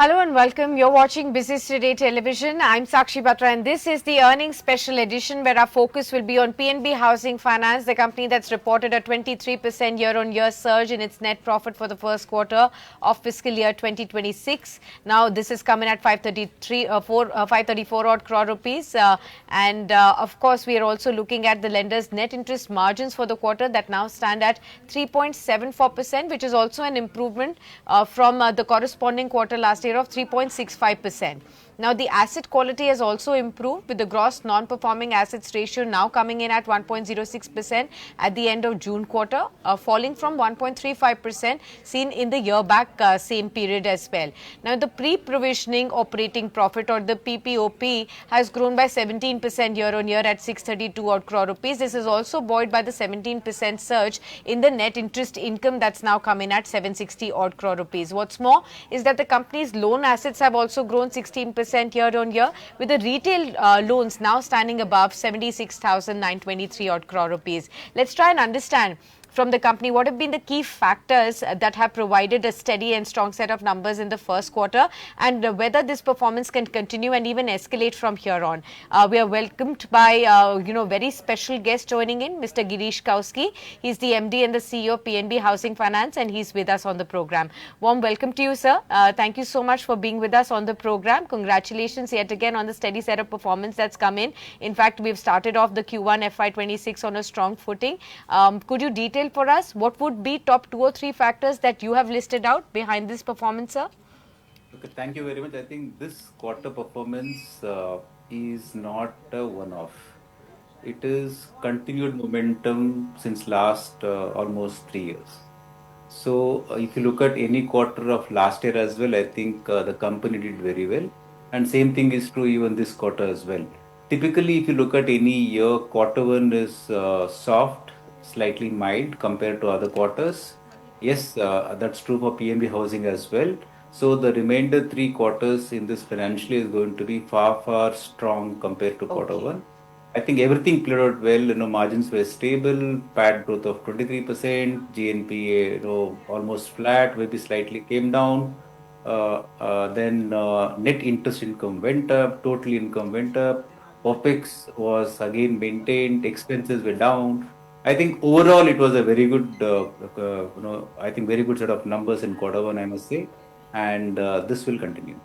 Hello and welcome. You're watching Business Today Television. I'm Sakshi Batra and this is the earnings special edition where our focus will be on PNB Housing Finance, the company that's reported a 23% year-on-year surge in its net profit for the first quarter of fiscal year 2026. Now, this is coming at 534 odd crore rupees. Of course, we are also looking at the lender's net interest margins for the quarter that now stand at 3.74%, which is also an improvement from the corresponding quarter last year of 3.65%. Now, the asset quality has also improved with the gross non-performing assets ratio now coming in at 1.06% at the end of June quarter, falling from 1.35% seen in the year back same period as well. Now, the pre-provisioning operating profit or the PPOP has grown by 17% year-on-year at 632 odd crore rupees. This is also buoyed by the 17% surge in the net interest income that's now come in at 760 odd crore rupees. What's more is that the company's loan assets have also grown 16% year-on-year, with the retail loans now standing above 76,923 odd crore rupees. Let's try and understand from the company what have been the key factors that have provided a steady and strong set of numbers in the first quarter, and whether this performance can continue and even escalate from here on. We are welcomed by very special guest joining in, Mr. Girish Kousgi. He's the MD and the CEO of PNB Housing Finance, and he's with us on the program. Warm welcome to you, sir. Thank you so much for being with us on the program. Congratulations yet again on the steady set of performance that's come in. In fact, we've started off the Q1 FY26 on a strong footing. Could you detail for us what would be top 2 or 3 factors that you have listed out behind this performance, sir? Okay, thank you very much. I think this quarter performance is not a one-off. It is continued momentum since last almost 3 years. So if you look at any quarter of last year as well, I think the company did very well. And same thing is true even this quarter as well. Typically, if you look at any year, quarter one is soft, slightly mild compared to other quarters. Yes, that's true for PNB Housing as well. So the remainder 3 quarters in this financial year is going to be far, far strong compared to quarter one. I think everything played out well. Margins were stable, PAT growth of 23%, GNPA, almost flat, maybe slightly came down. Then net interest income went up, total income went up, OPEX was again maintained, expenses were down. I think overall it was a very good, I think very good set of numbers in quarter one, I must say, and this will continue.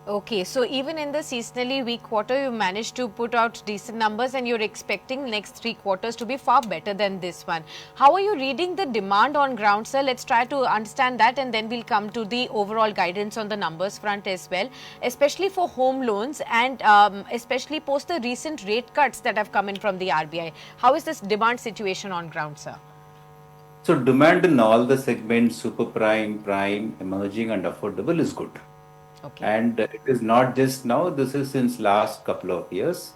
Okay, so even in the seasonally weak quarter, you managed to put out decent numbers and you're expecting next 3 quarters to be far better than this one. How are you reading the demand on ground, sir? Let's try to understand that and then we'll come to the overall guidance on the numbers front as well, especially for home loans and especially post the recent rate cuts that have come in from the RBI. How is this demand situation on ground, sir? So demand in all the segments, super prime, prime, emerging and affordable is good. Okay. And it is not just now, this is since last couple of years.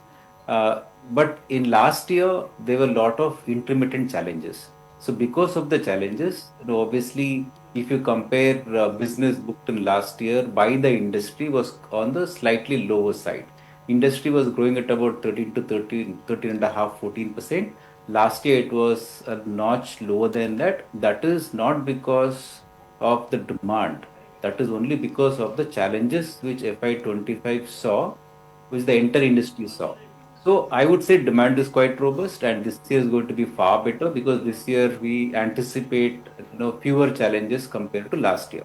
But in last year, there were a lot of intermittent challenges. So because of the challenges, obviously, if you compare business booked in last year by the industry was on the slightly lower side. Industry was growing at about 13 to 13 and a half, 14%. Last year, it was a notch lower than that. That is not because of the demand. That is only because of the challenges which FY25 saw, which the entire industry saw. So I would say demand is quite robust, and this year is going to be far better because this year we anticipate fewer challenges compared to last year.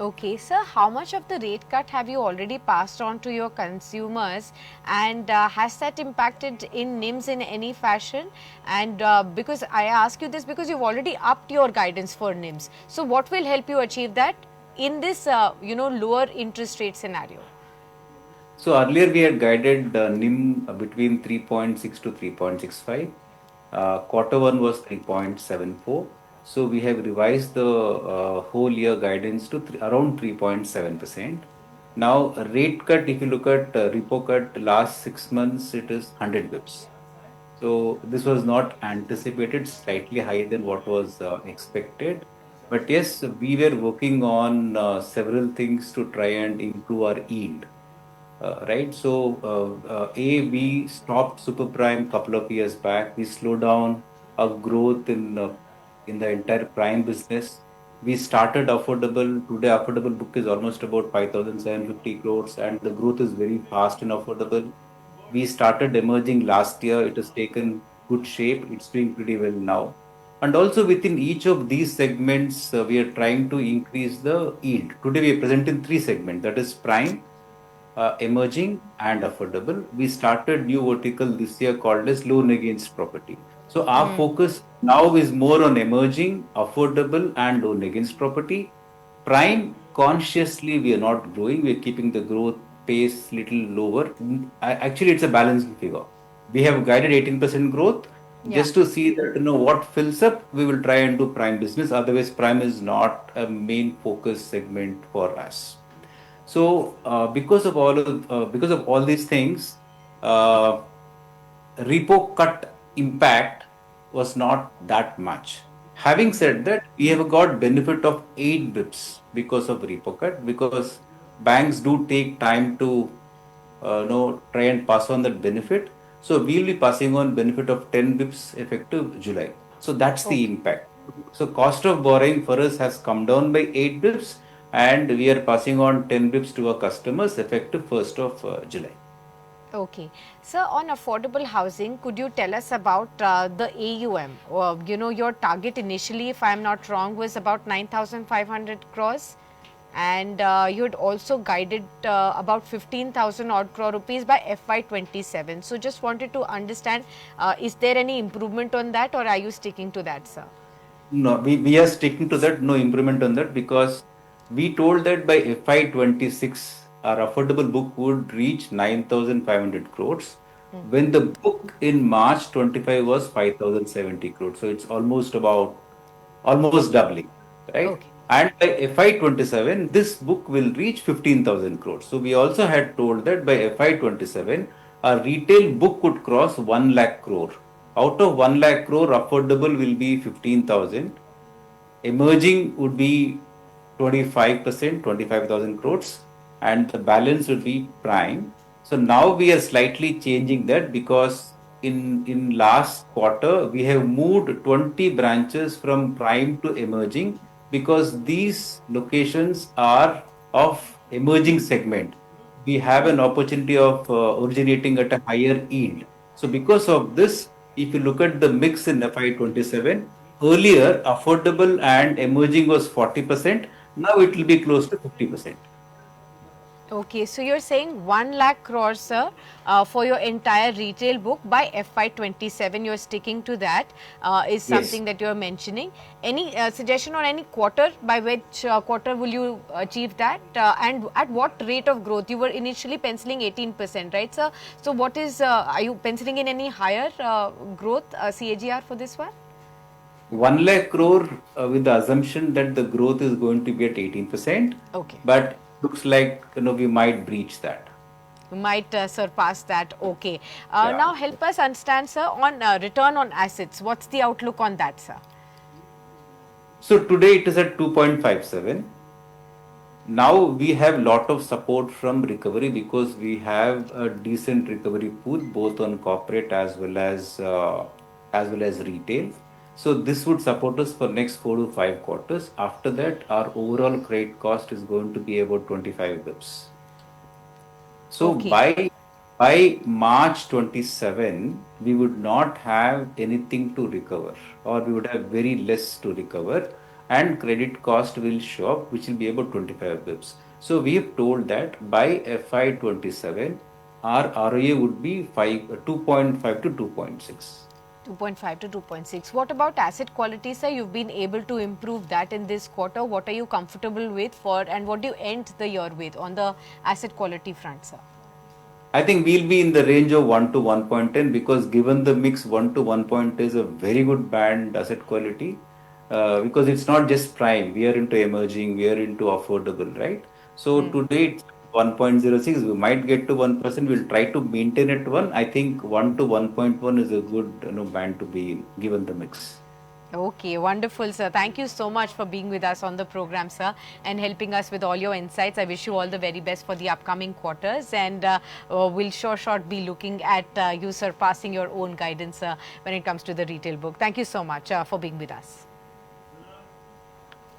Okay, sir, how much of the rate cut have you already passed on to your consumers, and has that impacted in NIMs in any fashion? And because I ask you this because you've already upped your guidance for NIMs. So what will help you achieve that in this lower interest rate scenario? So earlier we had guided NIM between 3.6 to 3.65. Quarter one was 3.74. So we have revised the whole year guidance to around 3.7%. Now, rate cut, if you look at repo cut last 6 months, it is 100 bips. So this was not anticipated, slightly higher than what was expected. But yes, we were working on several things to try and improve our yield. Right. So, we stopped super prime couple of years back. We slowed down our growth in the entire prime business. We started affordable. Today, affordable book is almost about 5,750 crores, and the growth is very fast in affordable. We started emerging last year. It has taken good shape. It's doing pretty well now. And also within each of these segments, we are trying to increase the yield. Today, we are present in three segments. That is prime, emerging, and affordable. We started new vertical this year called as loan against property. So our focus now is more on emerging, affordable, and loan against property. Prime, consciously, we are not growing. We are keeping the growth pace little lower. Actually, it's a balancing figure. We have guided 18% growth. Yeah. Just to see that what fills up, we will try and do prime business. Otherwise, prime is not a main focus segment for us. So because of all these things, uh, repo cut impact was not that much. Having said that, we have got benefit of 8 bips because of repo cut, because banks do take time to try and pass on that benefit. So we'll be passing on benefit of 10 bips effective July. So that's the Okay. impact. So cost of borrowing for us has come down by 8 bips, and we are passing on 10 bips to our customers effective 1st of July. Okay. Sir, on affordable housing, could you tell us about the AUM? Your target initially, if I'm not wrong, was about 9,500 crores. And you had also guided about 15,000 odd crore rupees by FY27. So just wanted to understand, is there any improvement on that, or are you sticking to that, sir? No, we are sticking to that, no improvement on that, because we told that by FY26, our affordable book would reach 9,500 crores, when the book in March 25 was 5,070 crores. So it's almost doubling, right? Okay. And by FY27, this book will reach 15,000 crores. So we also had told that by FY27, our retail book could cross 1 lakh crore. Out of 1 lakh crore, affordable will be 15,000. Emerging would be 25%, 25,000 crores, and the balance would be prime. So now we are slightly changing that, because in last quarter we have moved 20 branches from prime to emerging, because these locations are of emerging segment. We have an opportunity of originating at a higher yield. So because of this, if you look at the mix in FY27, earlier affordable and emerging was 40%. Now it will be close to 50%. Okay, so you're saying 1 lakh crores, sir, for your entire retail book by FY27. You're sticking to that, is Yes. something that you're mentioning. Any suggestion on any quarter, by which quarter will you achieve that, and at what rate of growth? You were initially penciling 18%, right, sir? So what is, are you penciling in any higher growth CAGR for this one? 1 lakh crore, with the assumption that the growth is going to be at 18%, Okay. but looks like we might breach that. Might surpass that. Okay. Yeah. Now help us understand, sir, on return on assets. What's the outlook on that, sir? So today it is at 2.57. Now we have lot of support from recovery, because we have a decent recovery pool both on corporate as well as retail. So this would support us for next 4 to 5 quarters. After that, our overall credit cost is going to be about 25 bips. So Okay. by March 27, we would not have anything to recover, or we would have very less to recover, and credit cost will show up, which will be about 25 bips. So we have told that by FY27, our ROA would be 2.5 to 2.6. 2.5 to 2.6. What about asset quality, sir? You've been able to improve that in this quarter. What are you comfortable with for, and what do you end the year with on the asset quality front, sir? I think we'll be in the range of 1 to 1.10, because given the mix, 1 to 1.10 is a very good band asset quality, because it's not just prime. We are into emerging, we are into affordable, right? So today it's 1.06. We might get to 1%. We'll try to maintain at 1. I think 1 to 1.1 is a good band to be in, given the mix. Okay, wonderful, sir. Thank you so much for being with us on the program, sir, and helping us with all your insights. I wish you all the very best for the upcoming quarters, and we'll sure be looking at you surpassing your own guidance when it comes to the retail book. Thank you so much for being with us.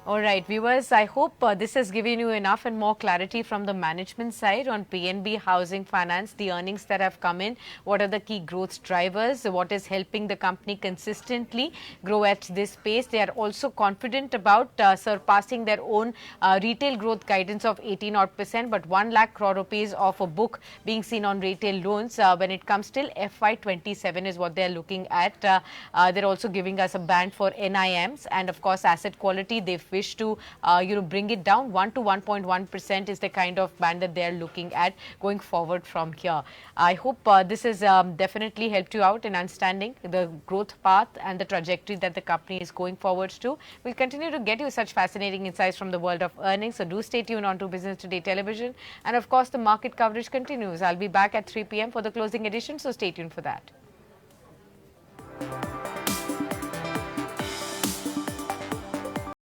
All right, viewers, I hope this has given you enough and more clarity from the management side on PNB Housing Finance, the earnings that have come in, what are the key growth drivers, what is helping the company consistently grow at this pace. They are also confident about surpassing their own retail growth guidance of 18 odd percent, but 1 lakh crore rupees of a book being seen on retail loans when it comes till FY27 is what they are looking at. They're also giving us a band for NIMs, and of course asset quality they've wish to bring it down. 1 to 1.1% is the kind of band that they are looking at going forward from here. I hope this has definitely helped you out in understanding the growth path and the trajectory that the company is going forward to. We'll continue to get you such fascinating insights from the world of earnings, so do stay tuned on to Business Today Television, and of course the market coverage continues. I'll be back at 3 p.m. for the closing edition, so stay tuned for that.